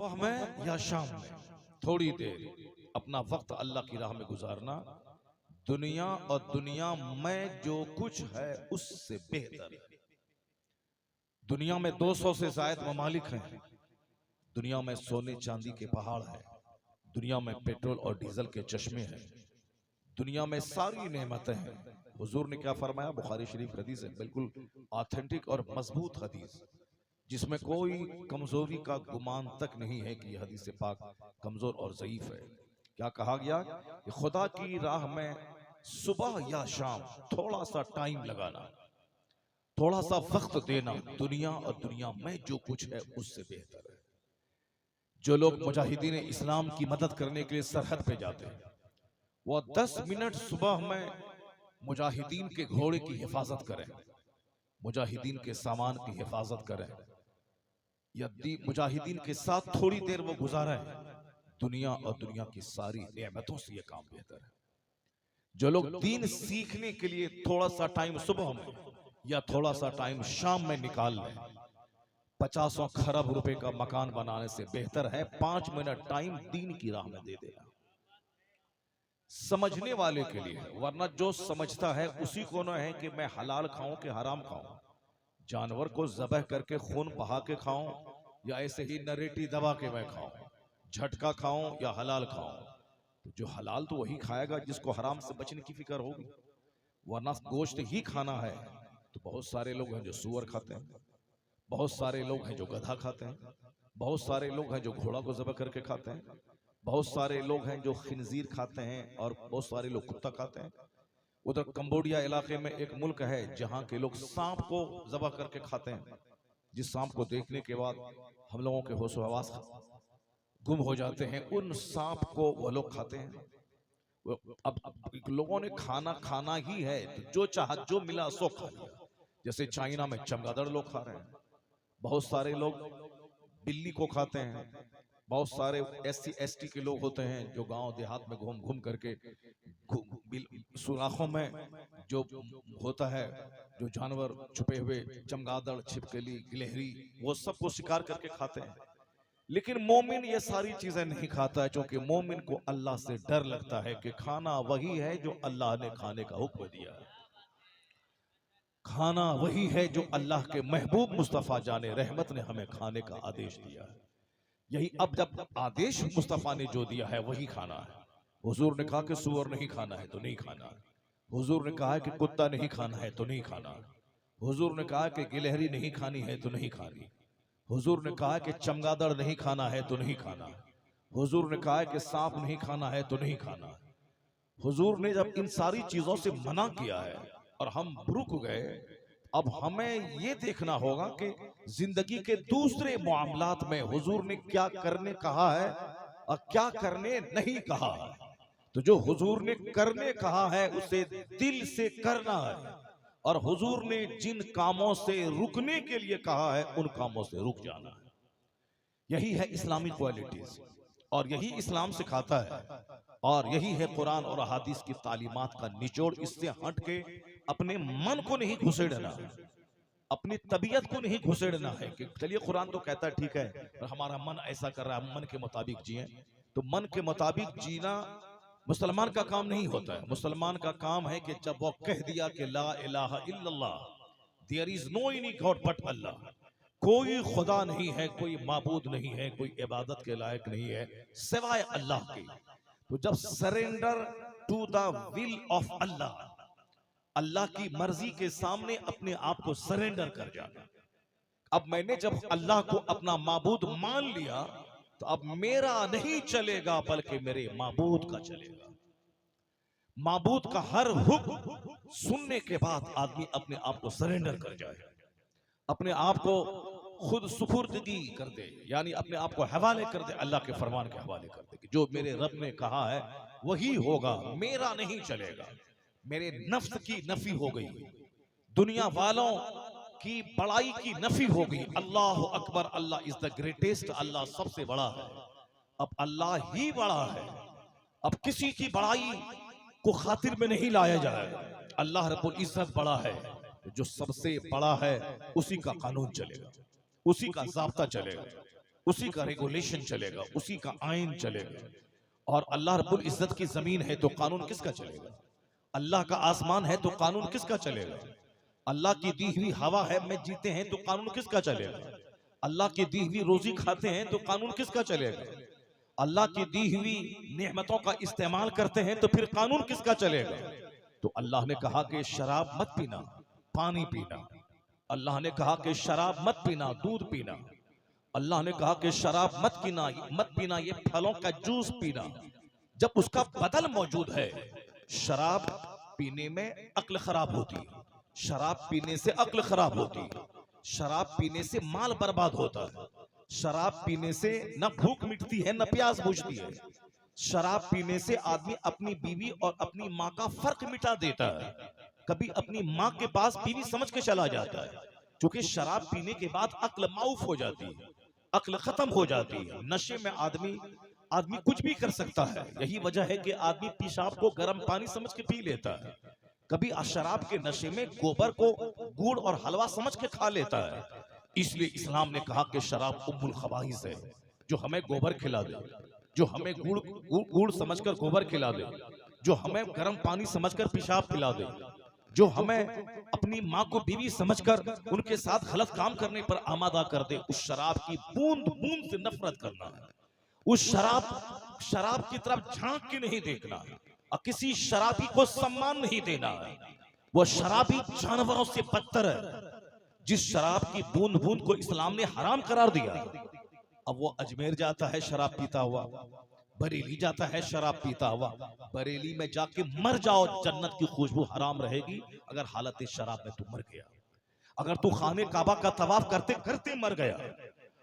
सुबह में या शाम में थोड़ी देर अपना वक्त अल्लाह की राह में गुजारना दुनिया और दुनिया में जो कुछ है उससे बेहतर है। दुनिया में 200 से ज्यादा ममालिक हैं। दुनिया में सोने चांदी के पहाड़ हैं। दुनिया में पेट्रोल और डीजल के चश्मे हैं। दुनिया में सारी नेमतें हैं। हुजूर ने क्या फरमाया? बुखारी शरीफ हदीस है, बिल्कुल ऑथेंटिक और मजबूत हदीस, जिसमें कोई कमजोरी का गुमान तक नहीं है कि यह हदीस पाक कमजोर और ज़ईफ है। क्या कहा गया कि खुदा की राह में सुबह या शाम थोड़ा सा टाइम लगाना, थोड़ा सा वक्त देना दुनिया और दुनिया में जो कुछ है उससे बेहतर है। जो लोग मुजाहिदीन इस्लाम की मदद करने के लिए सरहद पे जाते हैं, वो 10 मिनट सुबह में मुजाहिदीन के घोड़े की हिफाजत करें, मुजाहिदीन के सामान की हिफाजत करें, यदि मुजाहिदीन के साथ थोड़ी देर वो गुजारा है, दुनिया और दुनिया की सारी नेमतों से ये काम बेहतर है। जो लोग दीन सीखने के लिए थोड़ा सा टाइम सुबह में या थोड़ा सा टाइम शाम में निकाल लें, 50 खरब रुपए का मकान बनाने से बेहतर है 5 मिनट टाइम दीन की राह में दे देना। समझने वाले के लिए है, वरना जो समझता है उसी को न है कि मैं हलाल खाऊं कि हराम खाऊं, जानवर को ज़बह करके खून बहा के खाऊं या ऐसे ही नरेटी दबा के मैं खाऊं, झटका खाऊं या हलाल खाऊं। तो जो हलाल तो वही खाएगा जिसको हराम से बचने की फिक्र होगी, वरना गोश्त ही खाना है। तो बहुत सारे लोग हैं जो सूअर खाते हैं, बहुत सारे लोग हैं जो गधा खाते हैं, बहुत सारे लोग हैं जो घोड़ा को ज़बह करके खाते हैं, बहुत सारे लोग हैं जो खिंजीर खाते हैं और बहुत सारे लोग कुत्ता खाते हैं। उधर कंबोडिया इलाके में एक मुल्क है जहां के लोग सांप को ज़बह करके खाते हैं, जिस सांप को देखने के बाद हम लोगों के होश हवास गुम हो जाते हैं, उन सांप को वो लोग खाते हैं। अब लोगों ने खाना खाना ही है, तो जो चाहा जो मिला सो खा लिया। जैसे चाइना में चमगादड़ लोग खा रहे हैं, बहुत सारे लोग बिल्ली को खाते हैं, बहुत सारे SC ST के लोग होते हैं जो गांव देहात में घूम घूम करके सुराखों में जो होता है, जो जानवर छुपे हुए, चमगादड़, छिपकली, गिलहरी, वो सबको शिकार करके खाते हैं। लेकिन मोमिन ये सारी चीजें नहीं खाता है, क्योंकि मोमिन को अल्लाह से डर लगता है कि खाना वही है जो अल्लाह ने खाने का हुक्म दिया है, खाना वही है जो अल्लाह के महबूब मुस्तफ़ा जाने रहमत ने हमें खाने का आदेश दिया है। यही अब जब आदेश मुस्तफ़ा ने जो दिया है वही खाना है। हुजूर ने कहा कि सूअर नहीं खाना है तो नहीं खाना, हुजूर ने कहा कि कुत्ता नहीं खाना है तो नहीं खाना, हुजूर ने कहा कि गिलहरी नहीं खानी है तो नहीं खानी, हुजूर ने कहा कि चमगादड़ नहीं खाना है तो नहीं खाना, हुजूर ने कहा कि सांप नहीं खाना है तो नहीं खाना। हुजूर ने जब इन सारी चीजों से मना किया है और हम रुक गए, अब हमें ये देखना होगा कि जिंदगी के दूसरे मामलात में हुजूर ने क्या करने कहा है और क्या करने नहीं कहा है। तो जो हुजूर ने करने कहा है उसे दिल से करना है, और हुजूर ने जिन कामों से रुकने के लिए कहा है उन कामों से रुक जाना है। यही है इस्लामिक क्वालिटीज, और यही इस्लाम सिखाता है, और यही है कुरान और अहादीस की तालीमात का निचोड़। इससे हट के अपने मन को नहीं घुसेड़ना, अपनी तबीयत को नहीं घुसेड़ना है कि चलिए कुरान तो कहता है ठीक है, पर हमारा मन ऐसा कर रहा है, हम मन के मुताबिक जिए। तो मन के मुताबिक जीना मुसलमान का काम नहीं होता है। मुसलमान का काम है कि जब वो कह दिया कि ला इलाहा इल्लल्लाह, there is no any God but Allah, कोई खुदा नहीं है, कोई माबूद नहीं है, कोई इबादत के लायक नहीं है सिवाय अल्लाह के। तो जब surrender to the will of Allah, अल्लाह की मर्जी के सामने अपने आप को सरेंडर कर जाना। अब मैंने जब अल्लाह को अपना माबूद मान लिया, तो अब मेरा नहीं चलेगा बल्कि मेरे माबूद का चलेगा। माबूद का हर हुक्म सुनने के बाद आदमी अपने आप को सरेंडर कर जाए, अपने आप को खुद सुपुर्दगी कर दे, यानी अपने आप को हवाले कर दे, अल्लाह के फरमान के हवाले कर दे कि जो मेरे रब ने कहा है वही होगा, मेरा नहीं चलेगा। मेरे नफ्स की नफी हो गई, दुनिया वालों की बड़ाई की नफी हो गई। अल्लाह अकबर, अल्लाह इज द ग्रेटेस्ट, अल्लाह सबसे बड़ा है। अब अल्लाह ही बड़ा है, अब किसी की बड़ाई को खातिर में नहीं लाया जाएगा। अल्लाह रब्बुल इज्जत बड़ा है, जो सबसे बड़ा है उसी का कानून चलेगा, उसी का ज़ाब्ता चलेगा। उसी का रेगुलेशन चलेगा, उसी का आइन चलेगा। और अल्लाह रब्बुल इज्जत की जमीन है तो कानून किसका चलेगा? अल्लाह का आसमान है तो कानून किसका चलेगा? अल्लाह की दी हुई हवा है में जीते हैं तो कानून किसका चलेगा? अल्लाह की दी हुई रोजी खाते हैं तो कानून किसका चलेगा? अल्लाह की दी हुई नेमतों का इस्तेमाल करते हैं तो फिर कानून किसका चलेगा? तो अल्लाह ने कहा कि शराब मत पीना, पानी पीना। अल्लाह ने कहा कि शराब मत पीना, दूध पीना। अल्लाह ने कहा कि शराब मत पीना ये फलों का जूस पीना। जब उसका बदल मौजूद है, शराब पीने में अक्ल खराब होती है, शराब पीने से अक्ल खराब होती है, शराब पीने से माल बर्बाद होता है, शराब पीने से न भूख मिटती है न प्यास बुझती है, शराब पीने से आदमी अपनी बीवी और अपनी माँ का फर्क मिटा देता है। कभी अपनी माँ के पास बीवी समझ के चला जाता है, क्योंकि शराब पीने के बाद अक्ल माऊफ हो जाती है, अक्ल खत्म हो जाती है। नशे में आदमी कुछ भी कर सकता है। यही वजह है कि आदमी पेशाब को गर्म पानी समझ के पी लेता है। कभी शराब के नशे में गोबर को गुड़ और हलवा समझ के खा लेता है। इसलिए इस्लाम ने कहा कि शराब उम्मुल खबाइस है। जो हमें गोबर खिला दे, जो हमें गुड़ समझकर गोबर खिला दे, जो हमें गर्म पानी समझकर पेशाब खिला दे, जो हमें अपनी माँ को बीवी समझकर उनके साथ गलत काम करने पर आमादा कर दे, उस शराब की बूंद बूंद से नफरत करना है। उस शराब की तरफ झांक के नहीं देखना है और किसी शराबी को सम्मान नहीं देना है। वो शराबी जानवरों से बदतर है। जिस शराब की बूंद बूंद को इस्लाम ने हराम करार दिया, अब वो अजमेर जाता है शराब पीता हुआ, बरेली जाता है शराब पीता हुआ। बरेली में जाके मर जाओ, जन्नत की खुशबू हराम रहेगी अगर हालत शराब में तू मर गया। अगर तू खाने काबा का तवाफ करते करते मर गया,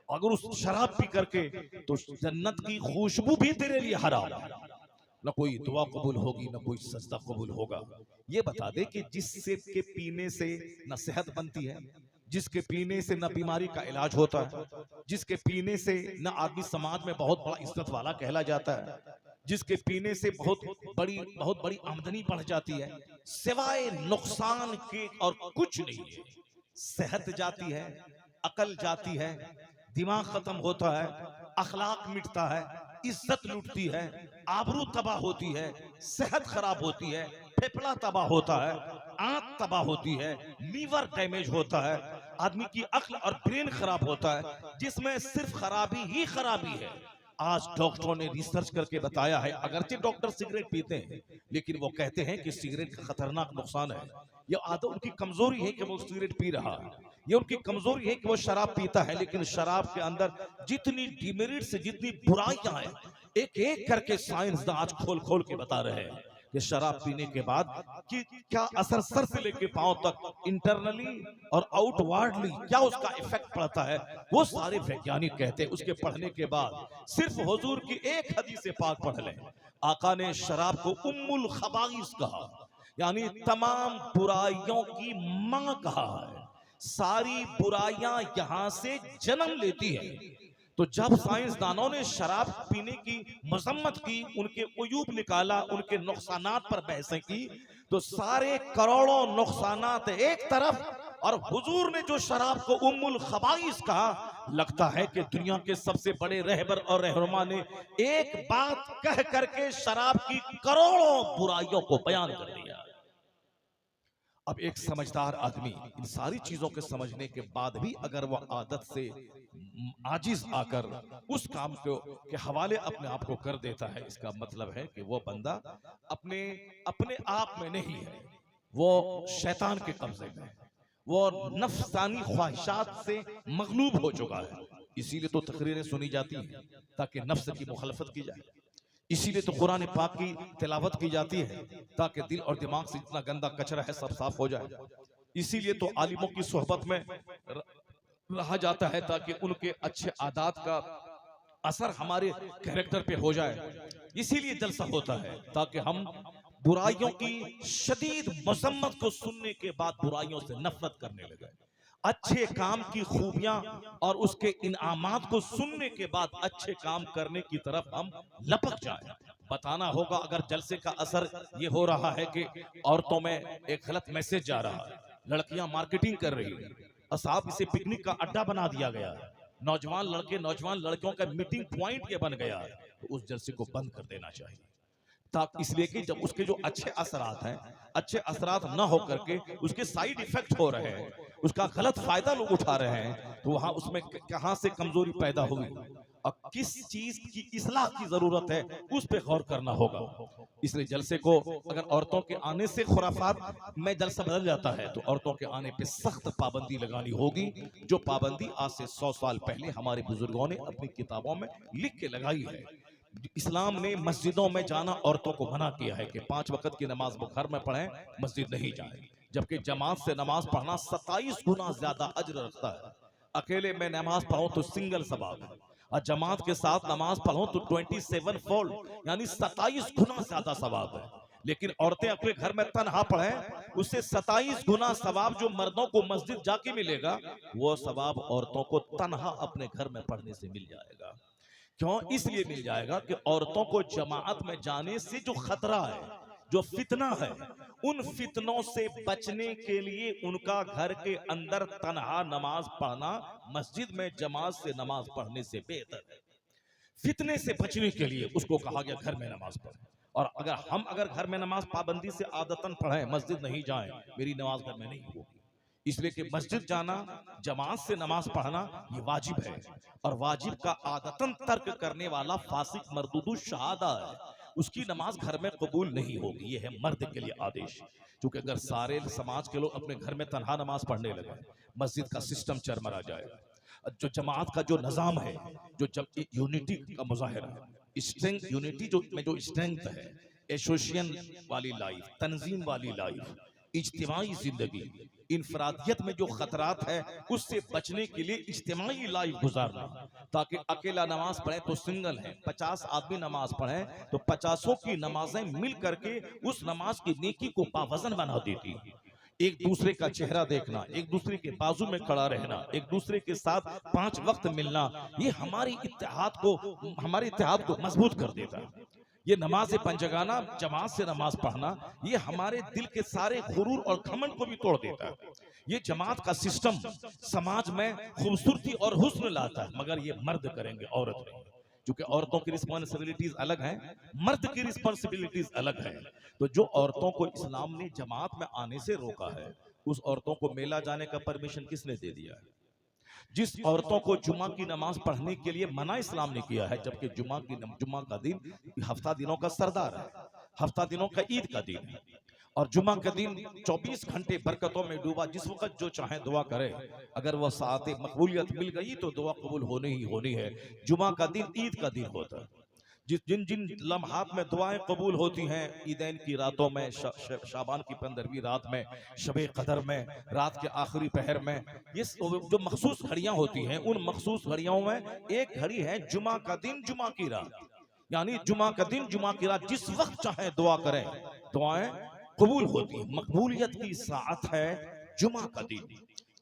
अगर उस शराब पी करके, तो जन्नत की खुशबू भी तेरे लिए हराम। न कोई दुआ कबूल होगी, न कोई सजदा कबूल होगा। ये बता दे कि जिससे के पीने से न सेहत बनती है, जिसके पीने से न बीमारी का इलाज होता है, जिसके पीने से न आदमी समाज में बहुत बड़ा इज्जत वाला कहला जाता है, जिसके पीने से बहुत बड़ी आमदनी बढ़ जाती है, सिवाय नुकसान के और कुछ नहीं है। सेहत जाती है, अकल जाती है, दिमाग खत्म होता है, अखलाक मिटता है, इज्जत लूटती है, आबरू तबाह होती है, सेहत खराब होती है, फेफड़ा तबाह होता है, आंख तबाह होती है, लीवर डैमेज होता है, आदमी की अक्ल और ब्रेन खराब होता है, जिसमें सिर्फ खराबी ही खराबी है। आज डॉक्टरों ने रिसर्च करके बताया है, अगरचे डॉक्टर सिगरेट पीते हैं, लेकिन वो कहते हैं कि सिगरेट का खतरनाक नुकसान है। ये आदत उनकी कमजोरी है कि वो सिगरेट पी रहा है, ये उनकी कमजोरी है कि वो शराब पीता है। लेकिन शराब के अंदर जितनी डिमेरिट्स, जितनी बुराइयां हैं, एक एक करके साइंसदान आज खोल खोल के बता रहे हैं कि शराब पीने के बाद कि क्या असर सर से लेके पांव तक इंटरनली और आउटवर्डली क्या उसका इफेक्ट पड़ता है, वो सारे वैज्ञानिक कहते हैं। उसके पढ़ने के बाद सिर्फ हुजूर की एक हदीस पाक पढ़ लें, आका ने शराब को उम्मुल खबाइस कहा, यानी तमाम बुराइयों की मां कहा है। सारी बुराइयां यहां से जन्म लेती है। तो जब साइंसदानों ने शराब पीने की मजम्मत की, उनके उयूब निकाला, उनके नुकसानात पर बहसें की, तो सारे करोड़ों नुकसानात एक तरफ, और हुजूर ने जो शराब को उम्मुल खबाइस कहा, लगता है कि दुनिया के सबसे बड़े रहबर और रहनुमा ने एक बात कह करके शराब की करोड़ों बुराइयों को बयान कर दिया। अब एक समझदार आदमी इन सारी चीजों के समझने के बाद भी अगर वह आदत से आजिज आकर उस काम के हवाले अपने आप को कर देता है, इसका मतलब है कि वो बंदा अपने आप में नहीं है, वो शैतान के कब्जे में है, वो नफ्सानी ख्वाहिशात से मगलूब हो चुका है। इसीलिए तो तकरीरें सुनी जाती हैं ताकि नफ्स की मुखालफत की जाए, इसीलिए तो कुरान पाक की तिलावत की जाती है ताकि दिल और दिमाग से इतना गंदा कचरा है सब साफ हो जाए। इसीलिए तो आलिमों की सोहबत में रहा जाता है ताकि उनके अच्छे आदात का असर हमारे कैरेक्टर पे हो जाए। इसीलिए जलसा होता है ताकि हम बुराइयों की शदीद मजम्मत को सुनने के बाद बुराइयों से नफरत करने लगे, अच्छे काम की खूबियां और उसके इनामात को सुनने के बाद अच्छे काम करने की तरफ हम लपक जाएं। बताना होगा अगर जलसे का असर ये हो रहा है कि औरतों में एक गलत मैसेज जा रहा है, लड़कियां मार्केटिंग कर रही है, और साहब इसे पिकनिक का अड्डा बना दिया गया है, नौजवान लड़के नौजवान लड़कियों का मीटिंग पॉइंट ये बन गया है, तो उस जलसे को बंद कर देना चाहिए। ताकि इसलिए कि जब उसके जो अच्छे असरात हैं, अच्छे असरात ना हो करके उसके साइड इफेक्ट हो रहे हैं, उसका गलत फायदा लोग उठा रहे हैं, तो वहां उसमें कहां से कमजोरी पैदा हुई और किस चीज की इस्लाह की जरूरत है, उस पे गौर करना होगा। इसलिए जलसे को अगर औरतों के आने से खुराफात में जलसा बदल जाता है, तो औरतों के आने पे सख्त पाबंदी लगानी होगी, जो पाबंदी आज से 100 साल पहले हमारे बुजुर्गों ने अपनी किताबों में लिख के लगाई है। इस्लाम ने मस्जिदों में जाना औरतों को मना किया है कि 5 वक्त की नमाज वो घर में पढ़ें, मस्जिद नहीं जाएं, जबकि जमात से नमाज पढ़ना 27 गुना ज्यादा अज्र रखता है। अकेले में नमाज पढ़ो तो सिंगल सवाब है, और जमात के साथ नमाज पढ़ो तो 27 फोल्ड यानी 27 गुना ज्यादा सवाब है। लेकिन औरतें अपने घर में तन्हा पढ़ें, उससे 27 गुना सवाब जो मर्दों को मस्जिद जाके मिलेगा, वो सवाब औरतों को तन्हा अपने घर में पढ़ने से मिल जाएगा। क्यों? इसलिए मिल जाएगा कि औरतों को जमात में जाने से जो खतरा है, जो फितना है, उन फितनों से बचने के लिए उनका घर के अंदर तन्हा नमाज पढ़ना मस्जिद में जमात से नमाज पढ़ने से बेहतर है। फितने से बचने के लिए उसको कहा गया घर में नमाज पढ़े। और अगर घर में नमाज पाबंदी से आदतन पढ़ें, मस्जिद नहीं जाएं, मेरी नमाज घर में नहीं होगी। इसलिए कि मस्जिद जाना, जमात से नमाज पढ़ना ये वाजिब है, और वाजिब का आदतन तर्क करने वाला फासिक मरदूदु शहादा है, उसकी नमाज घर में कबूल नहीं होगी। ये है मर्द के लिए आदेश। क्योंकि अगर सारे समाज के लोग अपने घर में तन्हा नमाज पढ़ने लगे, मस्जिद का सिस्टम चरमरा जाए। जो जमात का जो निजाम है, जो जब यूनिटी का मुजाहिरा, स्ट्रेंथ, यूनिटी जो स्ट्रेंथ है, एसोसिएशन वाली लाइफ, तंजीम वाली लाइफ, इज्तिमाई जिंदगी, इनफरादियत में जो खतरात है, उससे बचने के लिए इज्तिमाई लाइफ गुजारना, ताकि अकेला नमाज पढ़े तो सिंगल है, 50 आदमी नमाज पढ़े तो 50 की नमाजें मिल करके उस नमाज की नेकी को पावजन बना देती। एक दूसरे का चेहरा देखना, एक दूसरे के बाजू में खड़ा रहना, एक दूसरे के साथ 5 वक्त मिलना, ये हमारे इत्तेहाद को मजबूत कर देता है। ये नमाज पंजगाना, जमात से नमाज पढ़ना, ये हमारे दिल के सारे गुरूर और घमंड को भी तोड़ देता है। ये जमात का सिस्टम समाज में खूबसूरती और हुस्न लाता है, मगर ये मर्द करेंगे, औरत नहीं। क्योंकि औरतों की रिस्पॉन्सिबिलिटीज अलग हैं, मर्द की रिस्पॉन्सिबिलिटीज अलग हैं। तो जो औरतों को इस्लाम ने जमात में आने से रोका है, उस औरतों को मेला जाने का परमिशन किसने दे दिया है? जिस औरतों को जुमा की नमाज पढ़ने के लिए मना इस्लाम ने किया है, जबकि जुमा का दिन हफ्ता दिनों का सरदार है, हफ्ता दिनों का ईद का दिन है, और जुमा का दिन 24 घंटे बरकतों में डूबा, जिस वक्त जो चाहे दुआ करे, अगर वह साथ मकबूलियत मिल गई तो दुआ कबूल होनी ही होनी है। जुमा का दिन ईद का दिन होता है। जिन जिन लम्हात में दुआएं कबूल होती हैं, ईदैन की रातों में, शाबान की 15वीं रात में, शबे कदर में, रात के आखिरी पहर में, ये जो मखसूस घड़ियां होती हैं, उन मखसूस घड़ियों में एक घड़ी है जुमा का दिन, जुमा की रात, यानी जुमा का दिन, जुमा की रात, जिस वक्त चाहे दुआ करें, दुआएं कबूल होती है। मकबूलियत की साथ है जुमा का दिन।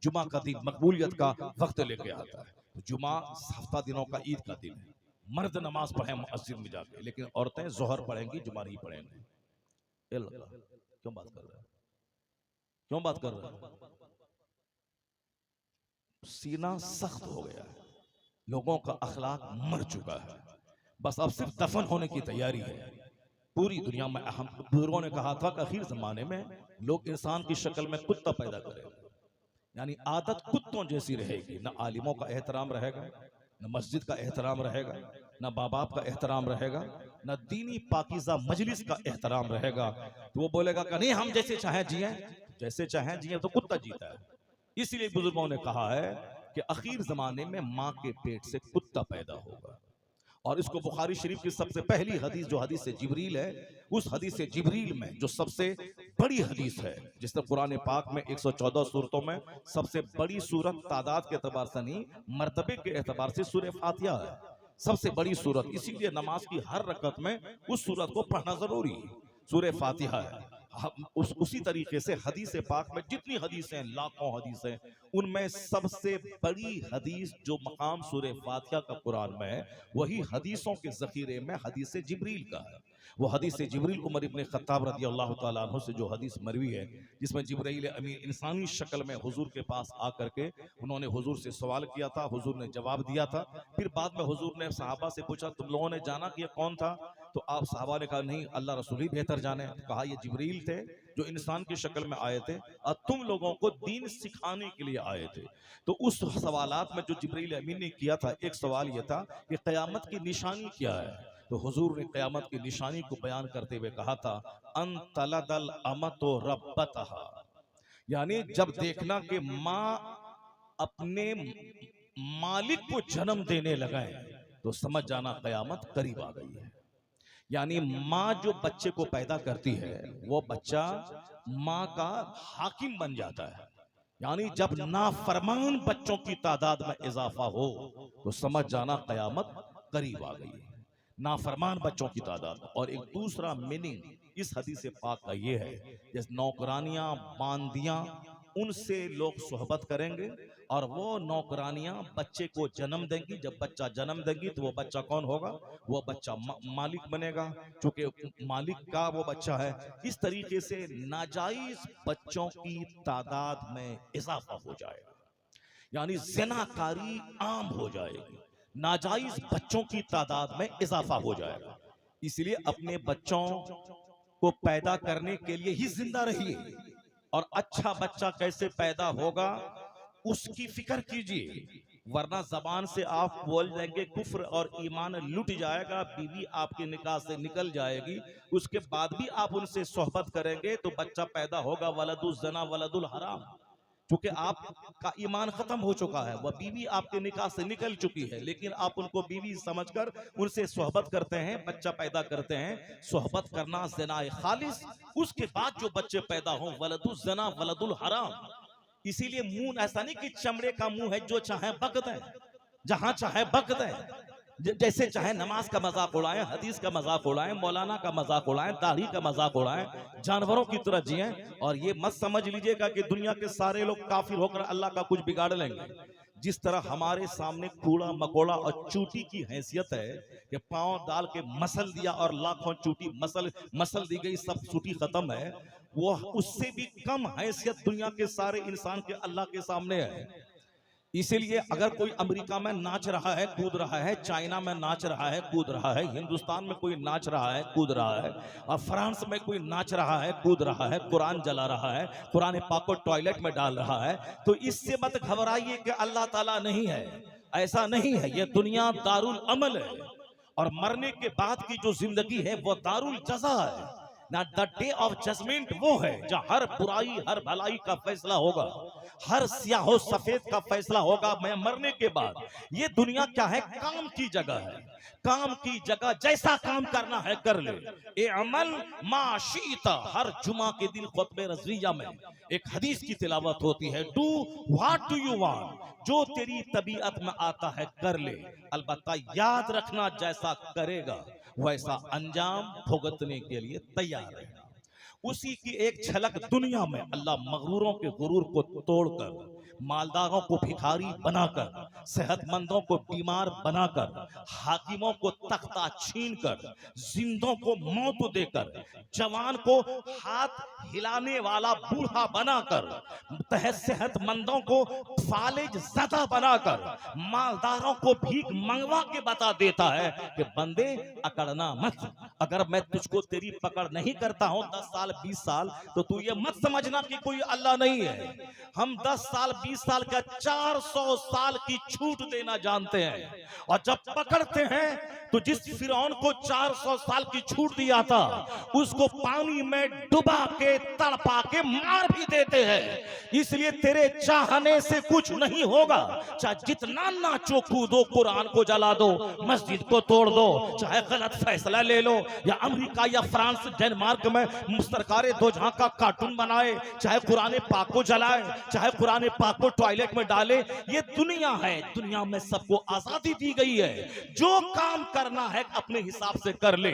जुमा का दिन मकबूलियत का वक्त लेके आता है। जुमा हफ्ता दिनों का ईद का दिन है। मर्द नमाज पढ़े मस्जिद में जाके, लेकिन औरतें जोहर पढ़ेंगी, जुमा नहीं पढ़ेंगी। क्यों बात कर रहे हैं? क्यों बात कर रहे हैं? सीना सख्त हो गया है, लोगों का अखलाक मर चुका है, बस अब सिर्फ दफन होने की तैयारी है। पूरी दुनिया में हम बुजुर्गों ने कहा था कि आखिर जमाने में लोग इंसान की शक्ल में कुत्ता पैदा करेंगे, यानी आदत कुत्तों जैसी रहेगी। न आलिमों का एहतराम रहेगा, न मस्जिद का एहतराम रहेगा, न बाप बाप का एहतराम रहेगा, न दीनी पाकीज़ा मजलिस का एहतराम रहेगा। तो वो बोलेगा कि नहीं, हम जैसे चाहे जिए, जैसे चाहे जिए, तो कुत्ता जीता है। इसलिए बुजुर्गों ने कहा है कि आखिर जमाने में माँ के पेट से कुत्ता पैदा होगा। और इसको बुखारी शरीफ की सबसे पहली हदीस, जो हदीस से जिब्रील है, उस हदीस से जिब्रील में जो सबसे बड़ी हदीस है, जिसने कुरान पाक में 114 सूरतों में सबसे बड़ी सूरत तादाद के एतबार से नहीं, मर्तबे के एतबार से सूरह फातिहा है, सबसे बड़ी सूरत। इसीलिए नमाज की हर रकत में उस सूरत को पढ़ना जरूरी है। सूरह फातिहा है, उसी तरीके से हदीस पाक में जितनी हदीसें, लाखों हदीसें, उनमें सबसे बड़ी हदीस जो मकाम सूरह फातिहा का कुरान में है, वही हदीसों के ज़ख़ीरे में हदीस जिब्रील का है। वो हदीस जिब्रील उमर इब्न खत्ताब रज़ी अल्लाह तआला अन्हु से जो हदीस मरवी है, जिसमें जिब्रील अमीन इंसानी शक्ल में हुजूर के पास आकर के उन्होंने हुजूर से सवाल किया था, हुजूर ने जवाब दिया था। फिर बाद में हुजूर ने सहाबा से पूछा, तुम लोगों ने जाना कि ये कौन था? तो आप सहाबा ने कहा, नहीं, अल्लाह रसूल ही बेहतर जाने। कहा, ये जिब्रील थे जो इंसान की शक्ल में आए थे और तुम लोगों को दीन सिखाने के लिए आए थे। तो उस सवालात में जो जिब्रील अमीन ने किया था, एक सवाल यह था कि क़यामत की निशानी क्या है? तो हुजूर ने क़यामत की निशानी को बयान करते हुए कहा था, अन तलदल अमतो रब्बतहा, यानी जब देखना कि माँ अपने मालिक को जन्म देने लगे तो समझ जाना क़यामत करीब आ गई है। यानी माँ जो बच्चे को पैदा करती है, वो बच्चा माँ का हाकिम बन जाता है। यानी जब नाफरमान बच्चों की तादाद में इजाफा हो तो समझ जाना क़यामत करीब आ गई है, नाफरमान बच्चों की तादाद। और एक दूसरा मीनिंग इस हदीस पाक का ये है, जैसे नौकरानियां, बांदियां, उनसे लोग सोहबत करेंगे और वो नौकरानियां बच्चे को जन्म देंगी। जब बच्चा जन्म देंगी तो वो बच्चा कौन होगा? वो बच्चा मालिक बनेगा, क्योंकि मालिक का वो बच्चा है। इस तरीके से नाजायज बच्चों की तादाद में इजाफा हो जाएगा, यानी ज़िनाकारी आम हो जाएगी, नाजायज बच्चों की तादाद में इजाफा हो जाएगा। इसलिए अपने बच्चों को पैदा करने के लिए ही जिंदा रहिए, और अच्छा बच्चा कैसे पैदा होगा उसकी फिक्र कीजिए, वरना जबान से आप बोल जाएंगे कुफ्र और ईमान लुट जाएगा, बीवी आपके निकाह से निकल जाएगी, उसके बाद भी आप उनसे सोहबत करेंगे तो बच्चा पैदा होगा वलदुल ज़ना वलदुल हराम, क्योंकि आपका ईमान खत्म हो चुका है। वह बीवी आपके निकाह से निकल चुकी है, लेकिन आप उनको बीवी समझकर उनसे सोहबत करते हैं, बच्चा पैदा करते हैं। सोहबत करना ज़िना खालिस, उसके बाद जो बच्चे पैदा हों वलदुल ज़ना वलदुल हराम। इसीलिए मुंह ऐसा नहीं कि चमड़े का मुंह है, जो चाहे बक दें, जहां चाहे बक दें, जैसे चाहे नमाज का मजाक उड़ाएं, हदीस का मजाक उड़ाएं, मौलाना का मजाक उड़ाएं, दाढ़ी का मजाक उड़ाएं, जानवरों की तरह जिएं। और ये मत समझ लीजिएगा कि दुनिया के सारे लोग काफिर होकर अल्लाह का कुछ बिगाड़ लेंगे। जिस तरह हमारे सामने कूड़ा मकोड़ा और चूटी की हैसियत है कि पांव डाल के मसल दिया और लाखों चूटी मसल दी गई, सब चूटी खत्म है, वो उससे भी कम हैसियत दुनिया के सारे इंसान के अल्लाह के सामने है। इसीलिए अगर कोई अमेरिका में नाच रहा है, कूद रहा है, चाइना में नाच रहा है, कूद रहा है, हिंदुस्तान में कोई नाच रहा है, कूद रहा है, और फ्रांस में कोई नाच रहा है, कूद रहा है, कुरान जला रहा है, कुरान पाक को टॉयलेट में डाल रहा है, तो इससे मत घबराइए कि अल्लाह ताला नहीं है। ऐसा नहीं है, यह दुनिया दारुल अमल है, और मरने के बाद की जो जिंदगी है वो दारुल जज़ा है ना। द डे ऑफ जजमेंट वो है जहाँ हर बुराई हर भलाई का फैसला होगा, हर स्याहो सफेद का फैसला होगा मैं मरने के बाद। ये दुनिया क्या है? काम की जगह है, काम की जगह जैसा काम करना है कर ले। ए अमल माशीता, हर जुमा के दिन खुतबे रज़विया में एक हदीस की तिलावत होती है, do what do you want, जो तेरी तबीयत में आता है कर ले, अलबत्ता याद रखना जैसा करेगा वैसा अंजाम भुगतने के लिए तैयार है। उसी की एक झलक दुनिया में अल्लाह मगरूरों के गुरूर को तोड़कर, मालदारों को भिखारी बनाकर, सेहतमंदों को बीमार बनाकर, हाकिमों को तख्ता छीनकर, जिंदों को मौत देकर, जवान को हाथ हिलाने वाला बूढ़ा बनाकर, सेहतमंदों को फालिज ज़दा बनाकर, मालदारों को भीख मंगवा के बता देता है कि बंदे अकड़ना मत, अगर मैं तुझको तेरी पकड़ नहीं करता हूं 10 साल 20 साल तो तू ये मत समझना कि कोई अल्लाह नहीं है। हम 10 साल 20 साल का 400 साल की छूट देना जानते हैं, और जब पकड़ते हैं तो जिस फिरौन को 400 साल की छूट दिया था उसको पानी में डुबा के तड़पा के मार भी देते हैं। इसलिए तेरे चाहने से कुछ नहीं होगा, चाहे जितना नाचो कूदो, कुरान को जला दो, मस्जिद को तोड़ दो, चाहे गलत फैसला ले लो, या अमेरिका या फ्रांस डेनमार्क में मुस्तरकारे दो जहां का कार्टून बनाए, चाहे कुरान पाक को जलाए, चाहे कुरान पाक को टॉयलेट में डाले, ये दुनिया है। दुनिया में सबको आजादी दी गई है, जो काम करना है अपने हिसाब से कर ले।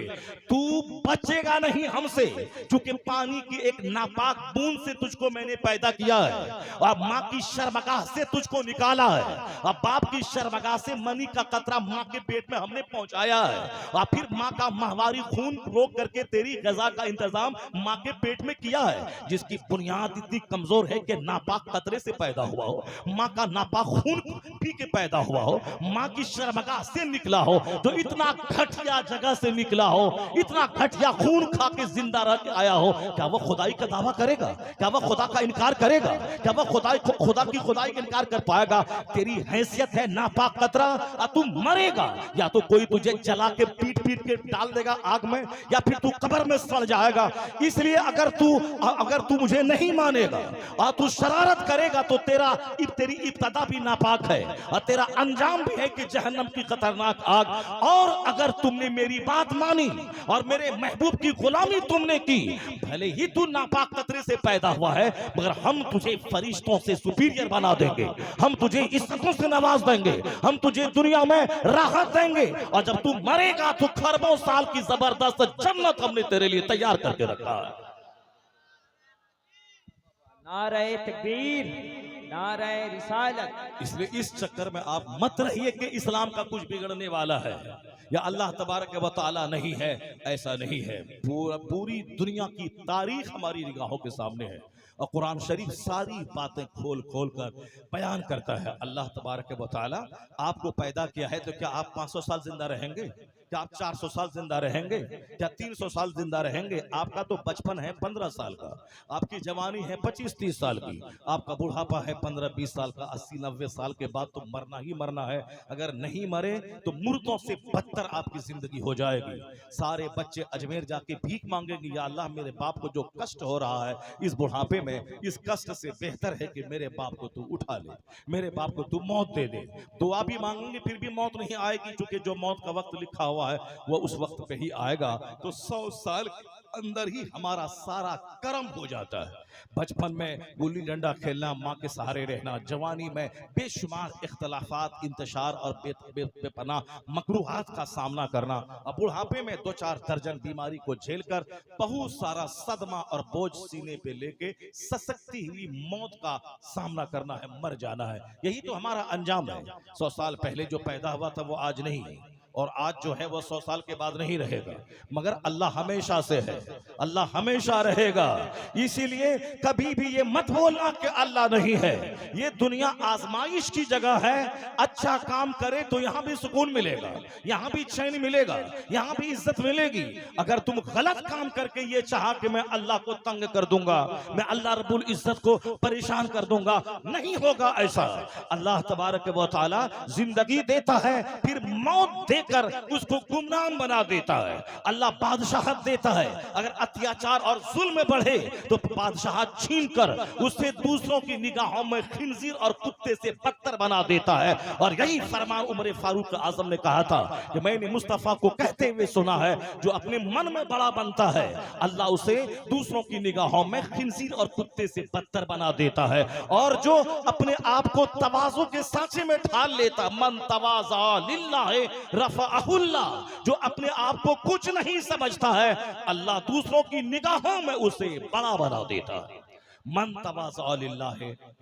तू बचेगा नहीं हमसे, क्योंकि पानी की एक नापाक बूंद से तुझको मैंने पैदा किया है, और माँ की शर्मगाह से तुझको निकाला है, और बाप की शर्मगाह से मनी का कतरा माँ के पेट में हमने पहुंचाया है, और फिर माँ का माहवारी खून रोक करके तेरी गजा का इंतजाम माँ के पेट में किया है, जिसकी बुनियाद इतनी कमजोर है कि नापाक कतरे से पैदा हुआ हो, माँ का नापाक खून पी के पैदा हुआ हो, माँ की शर्मगाह से निकला हो, तो इतना घटिया जगह से निकला हो, इतना घटिया खून खा के जिंदा रह के आया हो, क्या वो खुदाई का दावा करेगा? क्या वो खुदा का इनकार करेगा? क्या वो खुदा की खुदाई का इनकार कर पाएगा? तेरी हैसियत है नापाक कतरा, और तू मरेगा, या तो कोई तुझे जला के पीट पीट के डाल देगा आग में, या फिर तू कब्र में सड़ जाएगा। इसलिए अगर तू मुझे नहीं मानेगा और तू शरारत करेगा तो तेरी इब्तदा भी नापाक है, और तेरा अंजाम भी है कि जहन्नम की खतरनाक आग। और अगर तुमने मेरी बात मानी और मेरे महबूब की गुलामी तुमने की, भले ही तू नापाक कतरे से पैदा हुआ है, मगर हम तुझे फरिश्तों से सुपीरियर बना देंगे, हम तुझे इज्जतों से नवाज देंगे, हम तुझे दुनिया में राहत देंगे, और जब तू मरेगा तो खरबों साल की जबरदस्त जन्नत हमने तेरे लिए तैयार करके रखा है। नारे तकबीर, नारे रिसालत। इसलिए इस चक्कर में आप मत रहिए कि इस्लाम का कुछ बिगड़ने वाला है या अल्लाह तबारक व तआला नहीं है। ऐसा नहीं है। पूरी दुनिया की तारीख हमारी निगाहों के सामने है, और कुरान शरीफ सारी बातें खोल खोल कर बयान करता है। अल्लाह तबारक व तआला आपको पैदा किया है, तो क्या आप 500 साल जिंदा रहेंगे? क्या आप 400 साल जिंदा रहेंगे? क्या 300 साल जिंदा रहेंगे? आपका तो बचपन है 15 साल का, आपकी जवानी है 25-30 साल की, आपका बुढ़ापा है 15-20 साल का, 80-90 साल के बाद तो मरना ही मरना है। अगर नहीं मरे तो मुर्दों से बदतर आपकी जिंदगी हो जाएगी। सारे बच्चे अजमेर जाके भीख मांगेंगे, या अल्लाह मेरे बाप को जो कष्ट हो रहा है इस बुढ़ापे में, इस कष्ट से बेहतर है कि मेरे बाप को तू उठा ले, मेरे बाप को तू मौत दे दे। दुआ भी मांगेंगे फिर भी मौत नहीं आएगी, क्योंकि जो मौत का वक्त लिखा हुआ है वो उस वक्त पे ही आएगा। तो 100 साल के अंदर ही हमारा सारा कर्म हो जाता है। बचपन में गुल्ली डंडा खेलना, माँ के सहारे रहना, जवानी में बेशुमार इख्तलाफात, इंतशार और बेपनाह मकरूहात का सामना करना, और बुढ़ापे में 2-4 दर्जन बीमारी को झेलकर बहुत सारा सदमा और बोझ सीने पे लेके सशक्ति हुई मौत का सामना करना है, मर जाना है। यही तो हमारा अंजाम है। 100 साल पहले जो पैदा हुआ था वो आज नहीं है, और आज जो है वो 100 साल के बाद नहीं रहेगा, मगर अल्लाह हमेशा से है, अल्लाह हमेशा रहेगा। इसीलिए कभी भी ये मत बोलना कि अल्लाह नहीं है। ये दुनिया आजमाइश की जगह है। अच्छा काम करे तो यहाँ भी सुकून मिलेगा, यहाँ भी चैन मिलेगा, यहाँ भी इज्जत मिलेगी। अगर तुम गलत काम करके ये चाहा कि मैं अल्लाह को तंग कर दूंगा, मैं अल्लाह रब्बुल इज्जत को परेशान कर दूंगा, नहीं होगा ऐसा। अल्लाह तबारक व तआला जिंदगी देता है, फिर मौत देकर उसको गुमनाम बना देता है। अल्लाह बादशाहत देता है, अगर अत्याचार और जुल्म बढ़े तो बादशाहत छीन कर उससे दूसरों की निगाहों में खिंजीर और कुत्ते से बदतर बना देता है। और यही फरमान उमर फारूक आजम ने कहा था कि मैंने मुस्तफा को कहते हुए सुना है, जो अपने मन में बड़ा बनता है अल्लाह उसे दूसरों की निगाहों में खिंजीर और कुत्ते से बदतर बना देता है, और जो अपने आप को तवाज़ु के सांचे में ढाल लेता, मन तवाज़ा लिल्लाह रफ़अहुल्लाह, जो अपने आप को कुछ नहीं समझता है, अल्लाह दूसरों की निगाहों में उसे बड़ा बना देता है। मन तवाज़ा लिल्लाह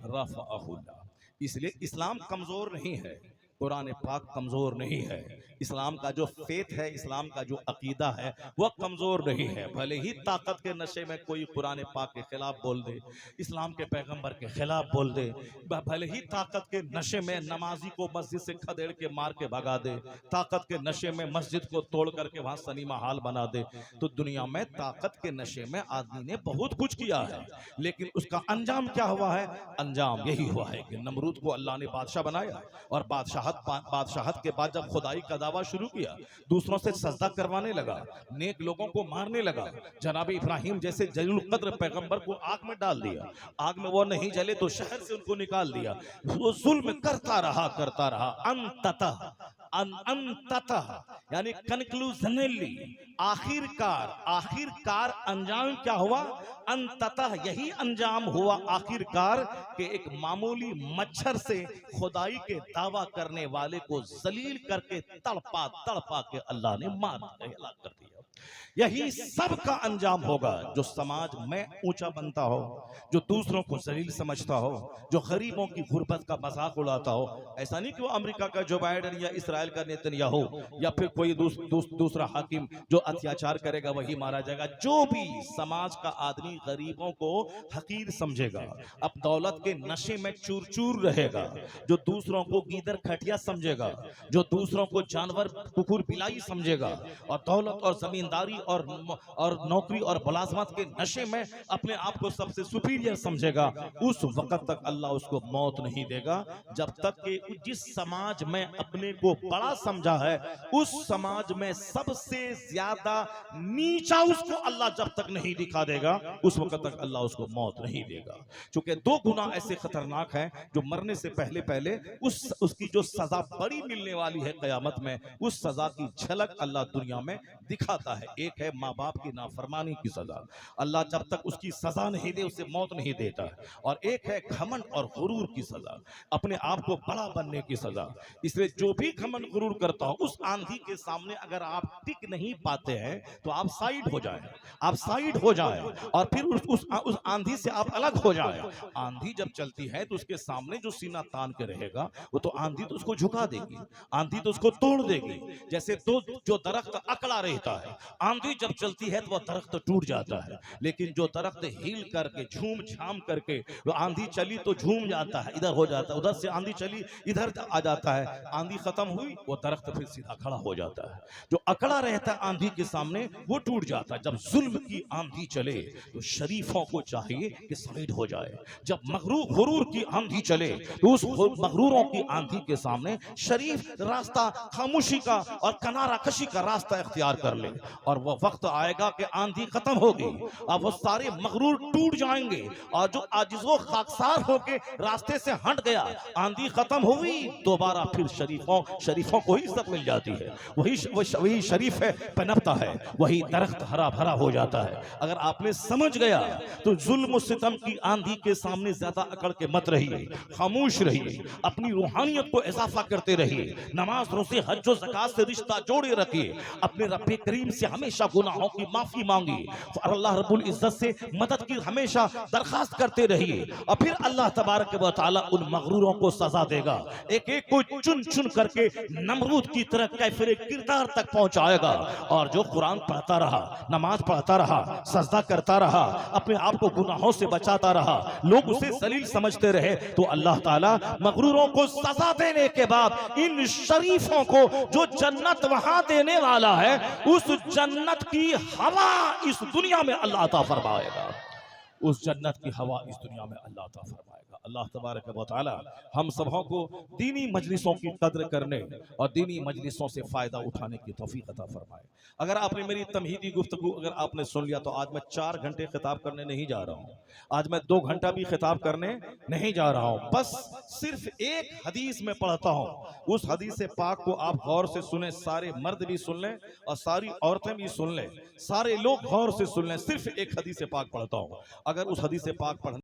रफ़अहुल्लाह। इसलिए इस्लाम कमजोर नहीं है, कुरान पाक कमजोर नहीं है। इस्लाम का जो फेथ है, इस्लाम का जो अकीदा है वह कमजोर नहीं है। भले ही ताकत के नशे में कोई कुरान पाक के खिलाफ बोल दे, इस्लाम के पैगंबर के खिलाफ बोल दे, भले ही ताकत के नशे में नमाजी को मस्जिद से खदेड़ के मार के भगा दे, ताकत के नशे में मस्जिद को तोड़ करके वहां सनीमा हाल बना दे, तो दुनिया में ताकत के नशे में आदमी ने बहुत कुछ किया है, लेकिन उसका अंजाम क्या हुआ है? अंजाम यही हुआ है कि नमरूद को अल्लाह ने बादशाह बनाया, और बादशाहत के बाद जब खुदाई का दावा शुरू किया, दूसरों से सजदा करवाने लगा, नेक लोगों को मारने लगा। जनाब इब्राहिम जैसे जलील कद्र पैगंबर को आग में डाल दिया, आग में वो नहीं जले तो शहर से उनको निकाल दिया। वो जुल्म करता रहा, अंततः यानी कंक्लूजनली आखिरकार अंजाम क्या हुआ? अंततः यही अंजाम हुआ आखिरकार कि एक मामूली मच्छर से खुदाई के दावा करने वाले को जलील करके तड़पा तड़पा के अल्लाह ने मार दिया, हलाक कर दिया। यही सब का अंजाम होगा। जो समाज में ऊंचा बनता हो, जो दूसरों को जलील समझता हो, जो गरीबों की गुर्बत का मजाक उड़ाता हो। ऐसा नहीं कि वो अमेरिका का जो बाइडेन या इसराइल का नेतन्याहू या फिर कोई दूसरा हाकिम जो अत्याचार करेगा वही मारा जाएगा। जो भी समाज का आदमी गरीबों को हकीर समझेगा, अब दौलत के नशे में चूर चूर रहेगा, जो दूसरों को गीदर खटिया समझेगा, जो दूसरों को जानवर कुकुर बिलाई समझेगा और दौलत और जमींदारी और नौकरी और मुलाजमत के नशे में अपने आप को सबसे सुपीरियर समझेगा, उस वक्त तक अल्लाह उसको मौत नहीं देगा जब तक कि जिस समाज में अपने को बड़ा समझा है उस समाज में सबसे ज्यादा नीचा उसको अल्लाह जब तक नहीं दिखा देगा उस वक्त तक अल्लाह उसको मौत नहीं देगा। क्योंकि दो गुनाह ऐसे खतरनाक हैं जो मरने से पहले पहले उसकी जो सजा बड़ी मिलने वाली है कयामत में, उस सजा की झलक अल्लाह दुनिया में दिखाता है। एक है माँ बाप की नाफरमानी की सजा, अल्लाह जब तक उसकी सजा नहीं दे उसे मौत नहीं देता। और एक है घमंड और गुरूर की सजा, अपने आप को बड़ा बनने की सजा। इसलिए जो भी घमंड गुरूर करता हो उस आंधी के सामने अगर आप टिक नहीं पाते हैं तो आप साइड हो जाएं, आप साइड हो जाएं और फिर उस आंधी से आप अलग हो जाएं। आंधी जब चलती है तो उसके सामने जो सीना तान के रहेगा वो तो आंधी तो उसको झुका देगी, आंधी तो उसको तोड़ देगी। जैसे जो दरख्त अकड़ा रहता है, आंधी जब चलती है तो वह दरख्त टूट जाता है, लेकिन जो दरख्त हिल करके झूम झाम करके वो आंधी चली तो झूम जाता है, इधर हो जाता है, उधर से आंधी चली इधर आ जाता है, आंधी खत्म हुई वो दरख्त फिर सीधा खड़ा हो जाता है। जो अकड़ा रहता है आंधी के सामने वो टूट जाता है। जब जुल्म की आंधी चले तो शरीफों को चाहिए कि साइड हो जाए। जब गुरूर की आंधी चले तो उस मगरूरों की आंधी के सामने शरीफ रास्ता खामोशी का और किनारा कशी का रास्ता इख्तियार कर ले। और वो वक्त आएगा कि आंधी खत्म होगी, अब वो सारे मगरूर टूट जाएंगे और जो आजिज़ो खाकसार होके रास्ते से हट गया, आंधी खत्म हुई, दोबारा फिर शरीफों को ही इज्जत मिल जाती है। वही शरीफ है पनपता है, वही दरख्त हरा भरा हो जाता है। अगर आपने समझ गया तो जुल्म सितम की आंधी के सामने ज्यादा अकड़ के मत रहिए, खामोश रहिए, अपनी रूहानियत को इजाफा करते रहिए, नमाज रोजे हज और ज़कात से रिश्ता जोड़े रखिए, अपने रब्बे करीम से हमेशा गुनाहों की माफी मांगी और अल्लाह रब्बुल इज्जत से मदद की हमेशा दरखास्त करते रहिए। और फिर अल्लाह तबारक व तआला उन मगरूरों को सजा देगा, एक एक को चुन चुन करके नमरूद की तरह कैफिर किरदार तक पहुंचाएगा। और जो कुरान पढ़ता रहा, नमाज पढ़ता रहा, सजदा करता रहा, अपने आप को गुनाहों से बचाता रहा, लोग उसे जलील समझते रहे, तो अल्लाह ताला मगरूरों को सजा देने के बाद इन शरीफों को जो जन्नत वहां देने वाला है उस जन्नत की हवा इस दुनिया में अल्लाह अता फरमाएगा, उस जन्नत की हवा इस दुनिया में अल्लाह अता फरमाएगा। अल्लाह तबारक व तआला हम सबों को दीनी मजलिसों की कद्र करने और दीनी मजलिसों से फ़ायदा उठाने की तौफीक अता फरमाए। अगर आपने मेरी तमहीदी गुफ्तगू अगर आपने सुन लिया तो आज मैं 4 घंटे खिताब करने नहीं जा रहा हूँ, आज मैं 2 घंटा भी खिताब करने नहीं जा रहा हूँ, बस सिर्फ एक हदीस में पढ़ता हूँ। उस हदीस पाक को आप गौर से सुने, सारे मर्द भी सुन लें और सारी औरतें भी सुन लें, सारे लोग गौर से सुन लें। सिर्फ एक हदीस पाक पढ़ता हूँ, अगर उस हदीस पाक पढ़